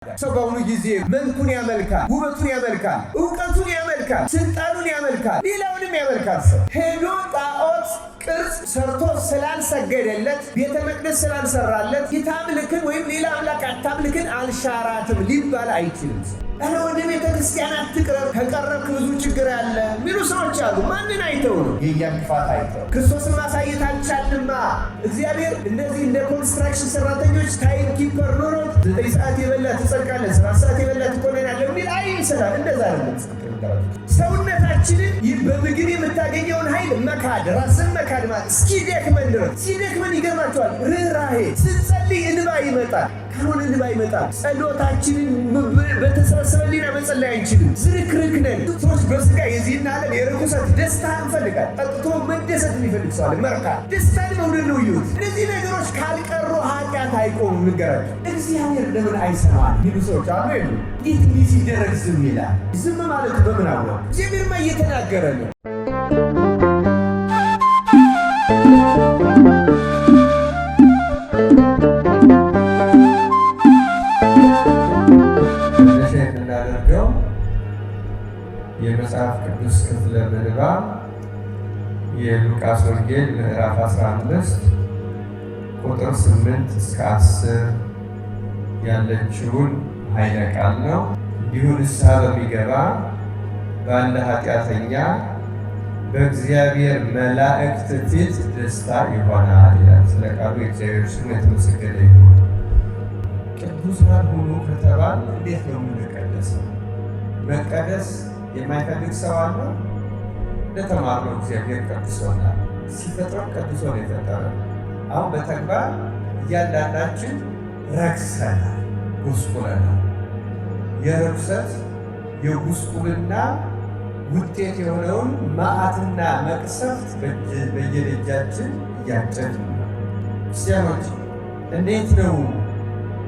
ሰው በአሁኑ ጊዜ መልኩን ያመልካል፣ ውበቱን ያመልካል፣ እውቀቱን ያመልካል፣ ስልጣኑን ያመልካል፣ ሌላውንም ያመልካል። ሰው ሄዶ ጣዖት ቅርጽ ሰርቶ ስላልሰገደለት፣ ቤተ መቅደስ ስላልሰራለት የታምልክን ወይም ሌላ አምላክ አታምልክን አልሻራትም ሊባል አይችልም። እረ ወደ ቤተ ክርስቲያን አትቅረብ፣ ከቀረብክ ብዙ ችግር አለ ሚሉ ሰዎች አሉ። ማንን አይተው ነው? የእኛን ክፋት አይተው። ክርስቶስን ማሳየት አልቻልንማ። እግዚአብሔር እነዚህ እንደ ኮንስትራክሽን ሰራተኞች ታይም ኪፐር ኖሮ 9 ሰዓት የበላ ትጸድቃለህ፣ 7 ሰዓት የበላ ትኮነናለህ የሚል አይምሰላል። እንደዛ አይደለም። ሰውነታችንን በምግብ የምታገኘውን ኃይል መካድ፣ ራስን መካድ ማለት እስኪደክመን ድረስ። ሲደክመን ይገርማቸዋል። ርኅራኄ ስንጸልይ እንባ ይመጣል። ካልሆነ እንባ ይመጣል። ጸሎታችንን በተሰበሰበ ሊና መጸለይ አንችልም። ዝርክርክ ነን። ሰዎች በስጋ የዚህን ዓለም የርኩሰት ደስታ እንፈልጋል። ጠጥቶ መደሰት የሚፈልግ ሰዋል። መርካት፣ ደስታን መውደድ ነው ይሁት። እነዚህ ነገሮች ካልቀሩ ኃጢአት አይቆሙም። ንገራቸው። እግዚአብሔር ለምን አይሰማል ሚሉ ሰዎች አሉ የሉ? እንዴት እንዲህ ሲደረግ ዝም ይላል? ዝም ማለቱ በምን አለ? እግዚአብሔርማ እየተናገረ ነው። የምናደርገው የመጽሐፍ ቅዱስ ክፍለ ምንባብ የሉቃስ ወንጌል ምዕራፍ 15 ቁጥር 8 እስከ 10 ያለችውን ኃይለ ቃል ነው። እንዲሁ ንስሐ በሚገባ ባለ ኃጢአተኛ በእግዚአብሔር መላእክት ፊት ደስታ ይሆናል ይላል። ስለ ቃሉ የእግዚአብሔር ስም የተመሰገነ ይሁን። ቅዱሳን ሁኑ ከተባል እንዴት ነው የምንቀደሰው? መቀደስ የማይፈልግ ሰው አለ? እንደተማርነው እግዚአብሔር ቀድሶናል። ሲፈጥረን ቀድሶ ነው የፈጠረ። አሁን በተግባር እያንዳንዳችን ረክሰናል፣ ጉስቁለናል። የርኩሰት የጉስቁልና ውጤት የሆነውን መዓትና መቅሰፍት በየደጃችን እያጨድን ነው። ክርስቲያኖች እንዴት ነው?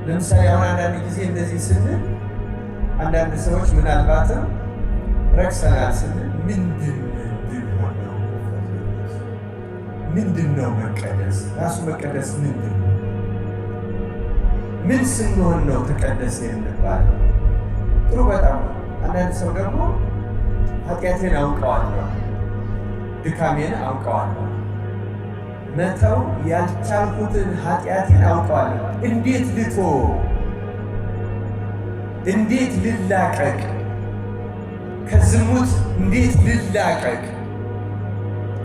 ለምሳሌ አሁን አንዳንድ ጊዜ እንደዚህ ስንል አንዳንድ ሰዎች ምናልባትም ረክሰናል ስንል ምንድን ነው መቀደስ? ራሱ መቀደስ ምንድን ነው? ምን ስንሆን ነው ተቀደስ የምንባለው? ጥሩ በጣም አንዳንድ ሰው ደግሞ ኃጢአቴን አውቀዋለሁ፣ ድካሜን አውቀዋለሁ፣ መተው ያልቻልኩትን ኃጢአቴን አውቀዋለሁ፣ እንዴት ልቶ እንዴት ልላቀቅ፣ ከዝሙት እንዴት ልላቀቅ፣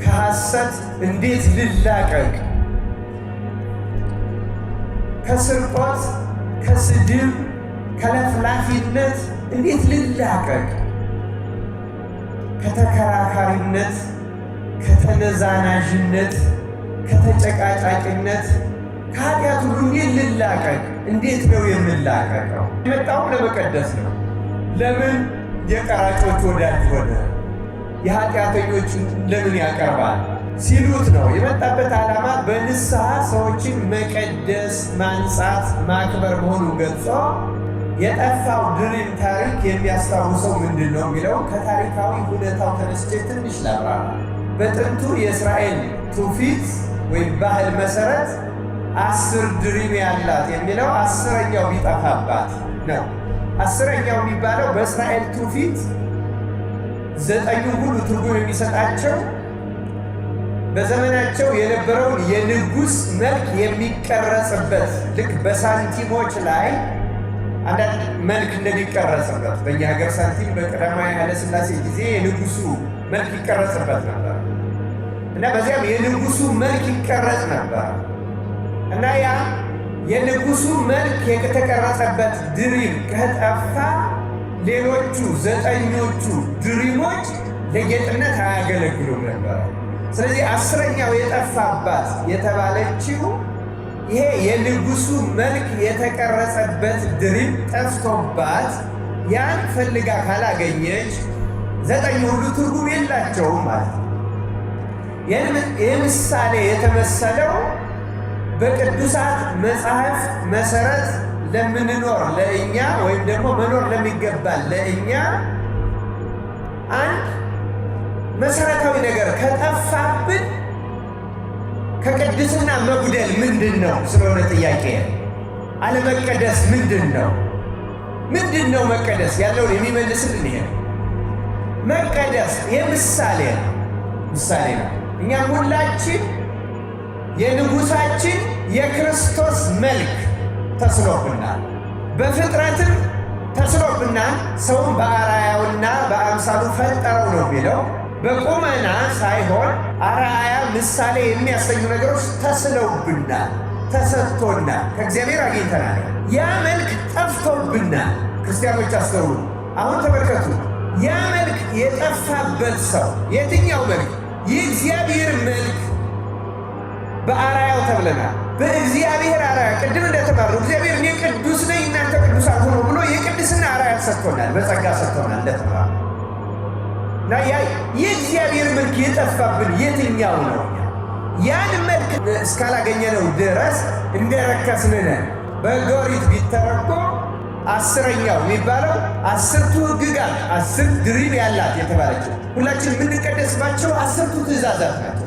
ከሐሰት እንዴት ልላቀቅ፣ ከስርቆት፣ ከስድብ፣ ከለፍላፊነት እንዴት ልላቀቅ፣ ከተከራካሪነት፣ ከተነዛናዥነት፣ ከተጨቃጫቂነት፣ ከኃጢአት ሁሉ እንዴት ልላቀቅ? እንዴት ነው የምላቀቀው? የመጣው ለመቀደስ ነው። ለምን የቀራጮች ወዳጅ ሆነ? የኃጢአተኞችን ለምን ያቀርባል ሲሉት ነው። የመጣበት ዓላማ በንስሐ ሰዎችን መቀደስ፣ ማንጻት፣ ማክበር መሆኑን ገልጾ የጠፋው ድሪም ታሪክ የሚያስታውሰው ምንድን ነው የሚለው ከታሪካዊ ሁኔታው ተነስቼ ትንሽ ላብራራ። በጥንቱ የእስራኤል ትውፊት ወይም ባህል መሰረት 10 ድሪም ያላት የሚለው 10ኛው ቢጠፋባት ነው። 10ኛው የሚባለው በእስራኤል ትውፊት 9ኙ ሁሉ ትርጉም የሚሰጣቸው በዘመናቸው የነበረውን የንጉሥ መልክ የሚቀረጽበት ልክ በሳንቲሞች ላይ አንዳንድ መልክ እንደሚቀረጽበት በእኛ ሀገር ሳንቲም በቀዳማዊ ኃይለ ሥላሴ ጊዜ የንጉሱ መልክ ይቀረጽበት ነበር እና በዚያም የንጉሱ መልክ ይቀረጽ ነበር እና ያ የንጉሱ መልክ የተቀረጸበት ድሪም ከጠፋ ሌሎቹ 9ኞቹ ድሪሞች ለጌጥነት አያገለግሉም ነበር። ስለዚህ 10ኛው የጠፋባት የተባለችው ይሄ የንጉሱ መልክ የተቀረጸበት ድሪም ጠፍቶባት ያን ፈልጋ ካላገኘች 9 ሁሉ ትርጉም የላቸውም ማለት ነው። ይህ ምሳሌ የተመሰለው በቅዱሳት መጽሐፍት መሰረት ለምንኖር ለእኛ ወይም ደግሞ መኖር ለሚገባል ለእኛ አንድ መሰረታዊ ነገር ከጠፋብን ከቅድስና መጉደል ምንድን ነው ስለሆነ ጥያቄ አለመቀደስ ምንድን ነው? ምንድነው መቀደስ ያለውን የሚመልስልን ይሄ መቀደስ የምሳሌ ምሳሌ ነው። እኛም ሁላችን የንጉሳችን የክርስቶስ መልክ ተስሎብናል፣ በፍጥረትም ተስሎብናል። ሰውን በአርአያውና በአምሳሉ ፈጠረው ነው የሚለው። በቁመና ሳይሆን አርአያ ምሳሌ የሚያሰኙ ነገሮች ተስለውብናል፣ ተሰጥቶናል፣ ከእግዚአብሔር አግኝተናል። ያ መልክ ጠፍቶብናል። ክርስቲያኖች አስተውሉ። አሁን ተመልከቱ። ያ መልክ የጠፋበት ሰው የትኛው መልክ? የእግዚአብሔር መልክ በአርአያው ተብለናል። በእግዚአብሔር አርአያ ቅድም እንደተማሩ እግዚአብሔር እኔ ቅዱስ ነኝ እናንተ ቅዱሳን ሁኑ ብሎ የቅድስና አርአያ ሰጥቶናል፣ በጸጋ ሰጥቶናል እንደተባለ እና የእግዚአብሔር መልክ የጠፋብን የትኛው ነው? ያን መልክ እስካላገኘነው ድረስ እንደረከስን ነን። በኦሪት ቢተረጎም 10ኛው የሚባለው 10ቱ ሕግጋት 10 ድሪብ ያላት የተባለችው ሁላችን የምንቀደስባቸው 10ቱ ትእዛዛት ናቸው።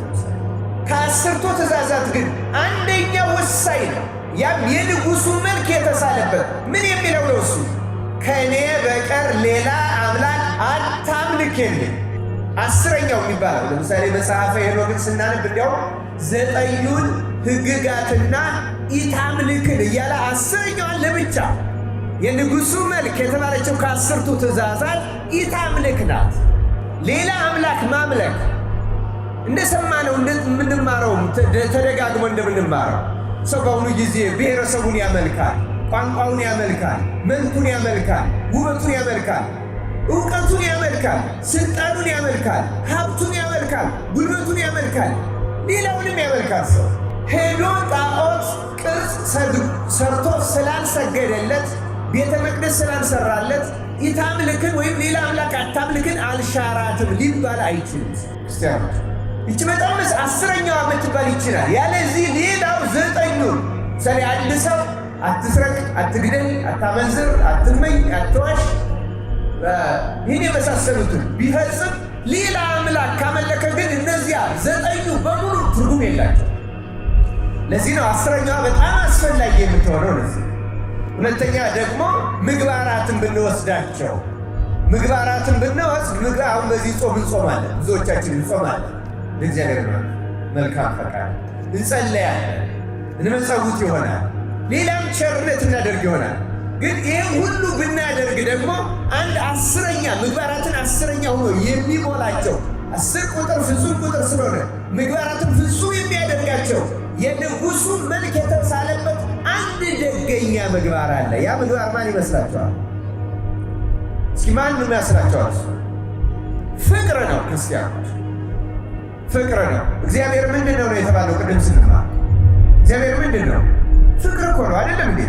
ከ10ቱ ትእዛዛት ግን አንደኛው ወሳኝ ነው። ያም የንጉሱ መልክ የተሳለበት ምን የሚለው ነው? እሱ ከእኔ በቀር ሌላ አምላክ አታምልክ የሚል 10ኛው የሚባለው። ለምሳሌ መጽሐፈ ሄኖክን ስናነብ እንዲያው 9ኙን ሕግጋትና ኢታምልክን እያለ 10ኛዋን ለብቻ የንጉሱ መልክ የተባለችው ከ10ቱ ትእዛዛት ኢታምልክ ናት። ሌላ አምላክ ማምለክ እንደሰማነው እንደምንማረው ተደጋግሞ እንደምንማረው ሰው በአሁኑ ጊዜ ብሔረሰቡን ያመልካል፣ ቋንቋውን ያመልካል፣ መልኩን ያመልካል፣ ውበቱን ያመልካል፣ እውቀቱን ያመልካል፣ ስልጣኑን ያመልካል፣ ሀብቱን ያመልካል፣ ጉልበቱን ያመልካል፣ ሌላውንም ያመልካል። ሰው ሄዶ ጣዖት ቅርጽ ሰርቶ ስላልሰገደለት ቤተ መቅደስ ስላልሰራለት ኢታምልክን ወይም ሌላ አምላክ አታምልክን አልሻራትም ሊባል አይችልም። ክርስቲያኖች ይቺ በጣም 10ኛዋ የምትባል ይችላል። ያለዚህ ሌላው 9ኙን ሰሪ አንድ ሰው አትስረቅ፣ አትግደል፣ አታመንዝር፣ አትመኝ፣ አትዋሽ ይህን የመሳሰሉትን ቢፈጽም ሌላ አምላክ ካመለከ ግን እነዚያ 9ኙ በሙሉ ትርጉም የላቸው። ለዚህ ነው 10ኛዋ በጣም አስፈላጊ የምትሆነው። ለዚህ ሁለተኛ ደግሞ ምግባራትን ብንወስዳቸው ምግባራትን ብንወስድ አሁን በዚህ ጾም እንጾማለን፣ ብዙዎቻችን እንጾማለን። ለእግዚአብሔር መልካም ፈቃድ እንጸለያለን፣ እንመጸውት ይሆናል፣ ሌላም ቸርነት እናደርግ ይሆናል። ግን ይህ ሁሉ ብናደርግ ደግሞ አንድ 10ኛ ምግባራትን 10ኛ ሆኖ የሚሞላቸው 10 ቁጥር ፍጹም ቁጥር ስለሆነ ምግባራትን ፍጹም የሚያደርጋቸው የንጉሱ መልክ የተሳለበት አንድ ደገኛ ምግባር አለ። ያ ምግባር ማን ይመስላችኋል? እስኪ ማን ይመስላችኋል? ፍቅር ነው። ክርስቲያኖች ፍቅር ነው። እግዚአብሔር ምንድን ነው የተባለው? ቅድም ስንማር እግዚአብሔር ምንድን ነው? ፍቅር እኮ ነው። አይደለም እንዴ?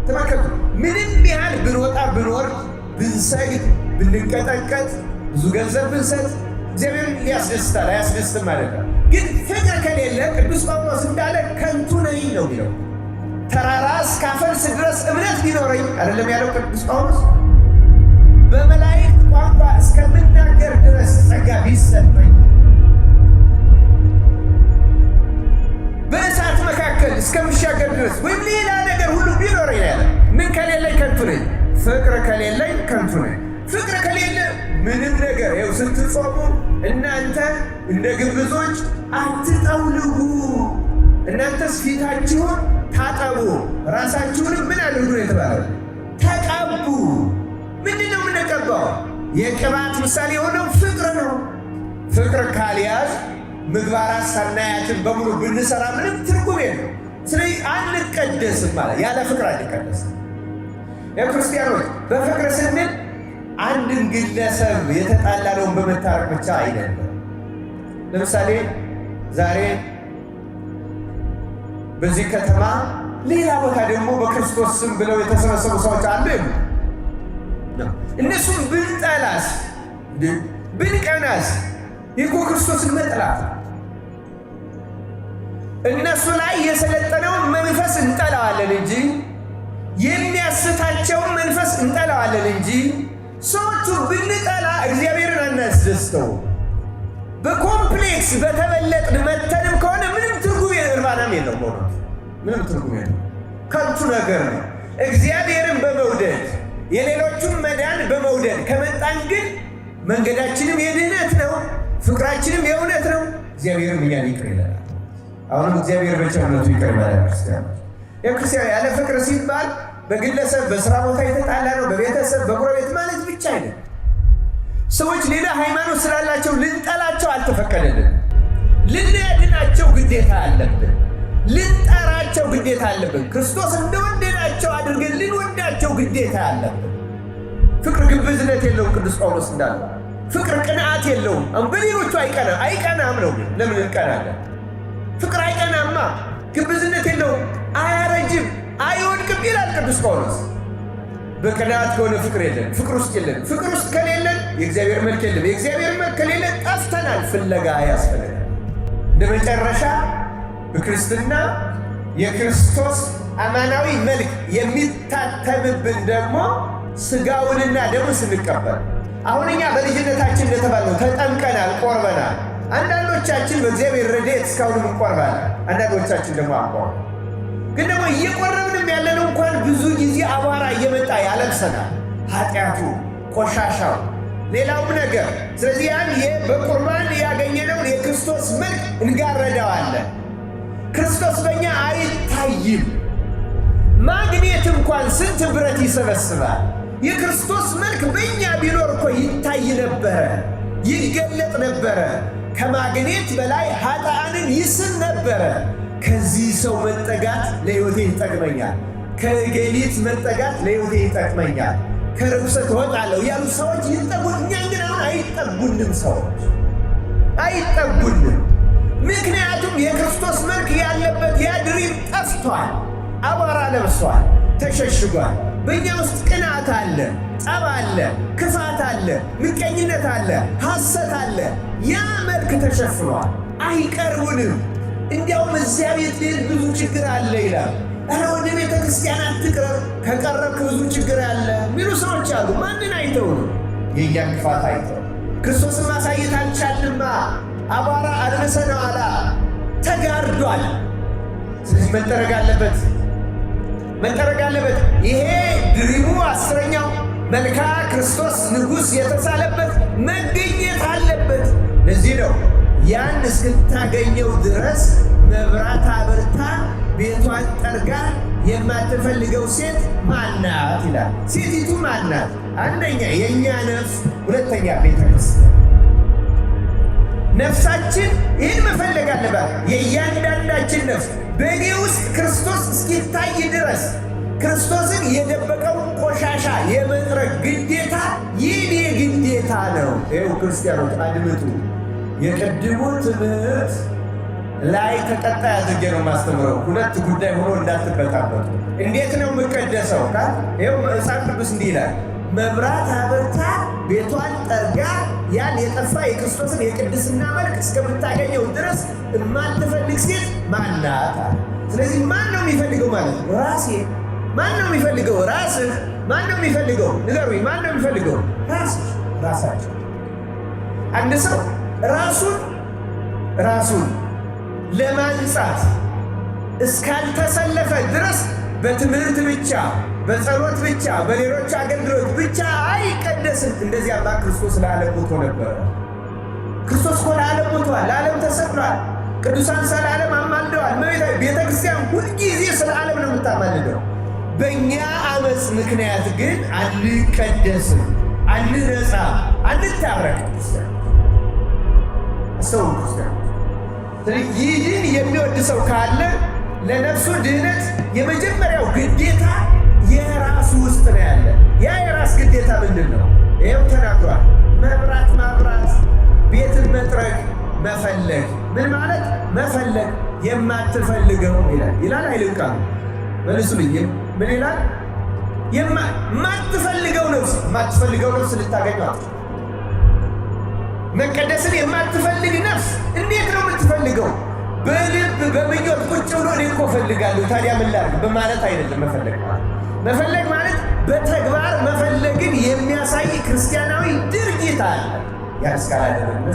ተመልከቱ። ምንም ያህል ብንወጣ ብንወርድ፣ ብንሰግድ፣ ብንቀጠቀጥ፣ ብዙ ገንዘብ ብንሰጥ እግዚአብሔር ሊያስደስታል አያስደስትም ማለት ነው። ግን ፍቅር ከሌለ ቅዱስ ጳውሎስ እንዳለ ከንቱ ነኝ ነው የሚለው። ተራራ እስካፈልስ ድረስ እምነት ቢኖረኝ አይደለም ያለው ቅዱስ ጳውሎስ፣ በመላእክት ቋንቋ እስከምናገር ድረስ ጸጋ ቢሰጠኝ፣ በእሳት መካከል እስከምሻገር ድረስ ወይም ሌላ ነገር ሁሉ ቢኖረኝ ያለ ምን ከሌለኝ ከንቱ ነኝ። ፍቅር ከሌለኝ ከንቱ ነኝ። ፍቅር ከሌለ ምንም ነገር ይኸው ስትጾሙ እናንተ እንደ ግብዞች አትጠውልጉ፣ እናንተስ ፊታችሁን ታጠቡ፣ ራሳችሁንም ምን አድርጉ ነው የተባለው? ተቀቡ። ምንድን ነው የምንቀባው? የቅባት ምሳሌ የሆነው ፍቅር ነው። ፍቅር ካልያዝ ምግባራት ሰናያትን በሙሉ ብንሰራ ምንም ትርጉም የለው። ስለዚህ አንቀደስም ማለት ያለ ፍቅር አንቀደስም። የክርስቲያኖች በፍቅር ስንል አንድን ግለሰብ የተጣላነውን በመታረቅ ብቻ አይደለም። ለምሳሌ ዛሬ በዚህ ከተማ ሌላ ቦታ ደግሞ በክርስቶስ ስም ብለው የተሰበሰቡ ሰዎች አሉ። እነሱም ብንጠላስ ብንቀናስ ይህ ክርስቶስን መጥላት። እነሱ ላይ የሰለጠነውን መንፈስ እንጠላዋለን እንጂ የሚያስታቸውን መንፈስ እንጠላዋለን እንጂ ሰዎቹ ብንጠላ እግዚአብሔርን አናስደስተው። በኮምፕሌክስ በተበለጥን መተንም ከሆነ ምንም ትርጉም እርባናም የለው። ምንም ትርጉም የለው፣ ከንቱ ነገር ነው። እግዚአብሔርን በመውደድ የሌሎቹም መዳን በመውደድ ከመጣን ግን መንገዳችንም የድህነት ነው፣ ፍቅራችንም የእውነት ነው። እግዚአብሔርም እኛን ይቅር ይለናል። አሁንም እግዚአብሔር በቸርነቱ ይቅር ይላል። ክርስቲያን ያለ ፍቅር ሲባል በግለሰብ በስራ ቦታ የተጣላ ነው፣ በቤተሰብ በጎረቤት ማለት ብቻ አይደለም። ሰዎች ሌላ ሃይማኖት ስላላቸው ልንጠላቸው አልተፈቀደልን። ልናድናቸው ግዴታ አለብን። ልንጠራቸው ግዴታ አለብን። ክርስቶስ እንደወደዳቸው አድርገን ልንወዳቸው ግዴታ አለብን። ፍቅር ግብዝነት የለውም። ቅዱስ ጳውሎስ እንዳለው ፍቅር ቅንዓት የለውም። በሌሎቹ አይቀናም ነው። ለምን እንቀናለን? ፍቅር አይቀናማ፣ ግብዝነት የለውም፣ አያረጅም፣ አይወድቅም ይላል ቅዱስ ጳውሎስ። በቅንዓት ከሆነ ፍቅር የለን፣ ፍቅር ውስጥ የለን። ፍቅር ውስጥ ከሌለን የእግዚአብሔር መልክ የለም። የእግዚአብሔር መልክ ከሌለን ጠፍተናል፣ ፍለጋ ያስፈልጋል። እንደ መጨረሻ በክርስትና የክርስቶስ አማናዊ መልክ የሚታተምብን ደግሞ ሥጋውንና ደሙን ስንቀበል። አሁን እኛ በልጅነታችን እንደተባለው ተጠምቀናል፣ ቆርበናል። አንዳንዶቻችን በእግዚአብሔር ረድኤት እስካሁንም እንቆርባለን፣ አንዳንዶቻችን ደግሞ አንቆርብ። ግን ደግሞ እየቆረብንም ያለነው እንኳን ብዙ ጊዜ አቧራ እየመጣ ያለብሰናል፣ ኃጢአቱ፣ ቆሻሻው፣ ሌላውም ነገር። ስለዚህ ያን በቁርባን ያገኘነውን የክርስቶስ መልክ እንጋረደዋለን። ክርስቶስ በእኛ አይታይም። ማግኔት እንኳን ስንት ብረት ይሰበስባል። የክርስቶስ መልክ በእኛ ቢኖር እኮ ይታይ ነበረ፣ ይገለጥ ነበረ። ከማግኔት በላይ ኃጥአንን ይስብ ነበረ። ከዚህ ሰው መጠጋት ለሕይወቴ ይጠቅመኛል፣ ከገሊት መጠጋት ለሕይወቴ ይጠቅመኛል፣ ከርኩሰት እወጣለሁ ያሉ ሰዎች ይጠጉን። እኛ ግን አሁን አይጠጉንም፣ ሰዎች አይጠጉንም። ምክንያቱም የክርስቶስ መልክ ያለበት ያ ድሪም ጠፍቷል፣ አቧራ ለብሷል፣ ተሸሽጓል። በእኛ ውስጥ ቅናት አለ፣ ጸብ አለ፣ ክፋት አለ፣ ምቀኝነት አለ፣ ሐሰት አለ። ያ መልክ ተሸፍኗል፣ አይቀርቡንም። እንዲያውም እዚያ ቤት ልሄድ ብዙ ችግር አለ ይላል። ኧረ ወደ ቤተ ክርስቲያን አትቅረብ፣ ከቀረብክ ብዙ ችግር አለ የሚሉ ሰዎች አሉ። ማንን አይተው ነው? የእኛን ክፋት አይተው። ክርስቶስን ማሳየት አልቻልንማ፣ አቧራ አልበሰነዋላ፣ ተጋርዷል። ስለዚህ መጠረግ አለበት፣ መጠረግ አለበት። ይሄ ድሪሙ 10ኛው መልካ ክርስቶስ ንጉሥ የተሳለበት መገኘት አለበት። ለዚህ ነው ያን እስክታገኘው ድረስ መብራት አብርታ ቤቷን ጠርጋ የማትፈልገው ሴት ማናት ይላል። ሴቲቱ ማናት? አንደኛ የእኛ ነፍስ፣ ሁለተኛ ቤተ ክርስቲያን። ነፍሳችን ይህን መፈለግ አለባት። የእያንዳንዳችን ነፍስ በእኔ ውስጥ ክርስቶስ እስኪታይ ድረስ ክርስቶስን የደበቀውን ቆሻሻ የመጥረግ ግዴታ የኔ ግዴታ ነው። ይኸው ክርስቲያኖች አድምጡ። የቅድሙ ትምህርት ላይ ተቀጣይ አድርጌ ነው ማስተምረው። ሁለት ጉዳይ ሆኖ እንዳትበጣበጡ። እንዴት ነው የምቀደሰው? ይኸው መጽሐፍ ቅዱስ እንዲህ ይላል፣ መብራት አብርታ ቤቷን ጠርጋ ያን የጠፋ የክርስቶስን የቅድስና መልክ እስከምታገኘው ድረስ የማትፈልግ ሴት ማናት? ስለዚህ ማን ነው የሚፈልገው ማለት ነው? ራሴ። ማን ነው የሚፈልገው? ራስህ። ማን ነው የሚፈልገው? ንገሩኝ። ማን ነው የሚፈልገው? ራስህ፣ ራሳቸው። አንድ ሰው ራሱን ለማንጻት እስካልተሰለፈ ድረስ በትምህርት ብቻ፣ በጸሎት ብቻ፣ በሌሎች አገልግሎት ብቻ አይቀደስም። እንደዚያማ ክርስቶስ ለዓለም ሞቶ ነበረ። ክርስቶስ እኮ ለዓለም ሞቷል፣ ለዓለም ተሰቅሏል። ቅዱሳን ስለ ዓለም አማልደዋል። ቤተ ክርስቲያን ሁልጊዜ ስለ ዓለም ነው የምታማልደው። በእኛ አመፅ ምክንያት ግን አንቀደስም፣ አንነጻ፣ አንታረቅ። ሰው ክርስቲያን ይህን የሚወድ ሰው ካለ ለነፍሱ ድህነት የመጀመሪያው ግዴታ የራሱ ውስጥ ነው ያለ። ያ የራስ ግዴታ ምንድን ነው? ይኸው ተናግሯል። መብራት ማብራት፣ ቤትን መጥረግ፣ መፈለግ። ምን ማለት መፈለግ? የማትፈልገው ይላል አይልም ቃሉ? መልሱልኝ። ምን ይላል? የማትፈልገው ነፍስ ልታገኘው። መቀደስን የማትፈልግ ነፍስ እንዴት ነው የምትፈልገው? በልብ በምኞት ቁጭ ብሎ እኔ እኮ እፈልጋለሁ ታዲያ ምን ላድርግ በማለት አይደለም። መፈለግ ማለት በተግባር መፈለግን የሚያሳይ ክርስቲያናዊ ድርጊት አለ። ያን እስካላደረግን